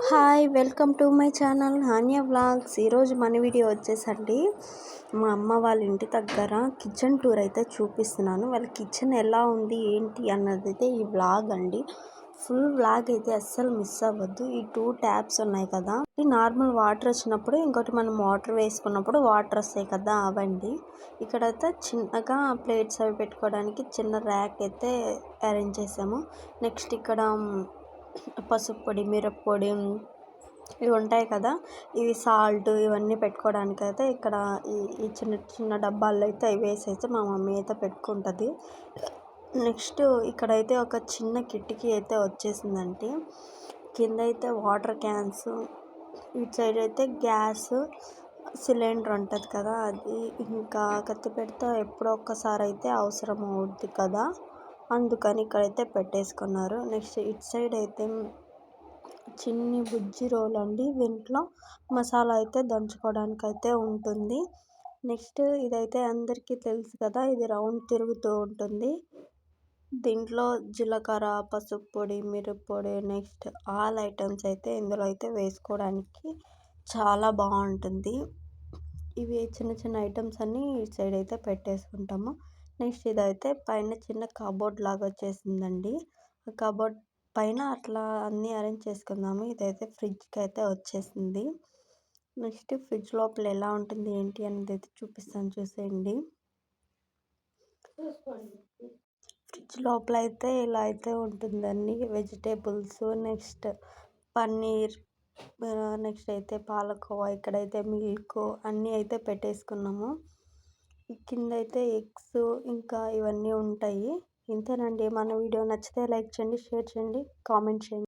Hi welcome to my channel Hania vlogs. ఈరోజు మన video వచ్చేసండి మా అమ్మ వాళ్ళ ఇంటి దగ్గర కిచెన్ టూర్ అయితే చూపిస్తున్నాను. వాళ్ళ కిచెన్ ఎలా ఉంది ఏంటి అన్నది అయితే ఈ వ్లాగ్ అండి. ఫుల్ వ్లాగ్ అయితే అస్సలు మిస్ అవ్వద్దు. ఈ 2 ట్యాప్స్ ఉన్నాయి కదా, ఈ నార్మల్ వాటర్ వచ్చినప్పుడు ఇంకోటి మనం వాటర్ వేసుకున్నప్పుడు వాటర్ వస్తాయి కదా అవండి. ఇక్కడైతే చిన్నగా ప్లేట్స్ అవి పెట్టుకోవడానికి చిన్న ర్యాక్ అయితే అరేంజ్ చేసాము. నెక్స్ట్ ఇక్కడ పసుపు పొడి, మిరప్పొడి ఇవి ఉంటాయి కదా, ఇవి సాల్ట్ ఇవన్నీ పెట్టుకోవడానికి అయితే ఇక్కడ ఈ చిన్న చిన్న డబ్బాల్లో అయితే ఇవి వేసేసి మా మమ్మీ అయితే పెట్టుకుంటుంది. నెక్స్ట్ ఇక్కడైతే ఒక చిన్న కిటికీ అయితే వచ్చేసిందండి. కింద అయితే వాటర్ క్యాన్స్, ఇటు సైడ్ అయితే గ్యాస్ సిలిండర్ ఉంటుంది కదా అది, ఇంకా కత్తిపెడితే ఎప్పుడో ఒక్కసారి అయితే అవసరం అవుద్ది కదా, అందుకని ఇక్కడైతే పెట్టేసుకున్నారు. నెక్స్ట్ ఇటు సైడ్ అయితే చిన్ని బుజ్జి రోల్ అండి, దీంట్లో మసాలా అయితే దంచుకోవడానికి అయితే ఉంటుంది. నెక్స్ట్ ఇదైతే అందరికీ తెలుసు కదా, ఇది రౌండ్ తిరుగుతూ ఉంటుంది. దీంట్లో జీలకర్ర, పసుపు పొడి, మిరప్పొడి, నెక్స్ట్ ఆల్ ఐటమ్స్ అయితే ఇందులో అయితే వేసుకోవడానికి చాలా బాగుంటుంది. ఇవి చిన్న చిన్న ఐటమ్స్ అన్నీ ఇటు సైడ్ అయితే పెట్టేసుకుంటాము. నెక్స్ట్ ఇదైతే పైన చిన్న కబోర్డ్ లాగా వచ్చేసిందండి. ఆ కబోర్డ్ పైన అట్లా అన్నీ అరేంజ్ చేసుకుందాము. ఇదైతే ఫ్రిడ్జ్కి అయితే వచ్చేసింది. నెక్స్ట్ ఫ్రిడ్జ్ లోపల ఎలా ఉంటుంది ఏంటి అనేది అయితే చూపిస్తాను, చూసేయండి. ఫ్రిడ్జ్ లోపల అయితే ఇలా అయితే ఉంటుందండి. వెజిటేబుల్స్, నెక్స్ట్ పన్నీర్, నెక్స్ట్ అయితే పాలకోవా, ఇక్కడైతే మిల్క్ అన్నీ అయితే పెట్టేసుకున్నాము. కింద అయితే ఎగ్స్ ఇంకా ఇవన్నీ ఉంటాయి. ఇంతేనండి. మన వీడియో నచ్చితే లైక్ చేయండి, షేర్ చేయండి, కామెంట్ చేయండి.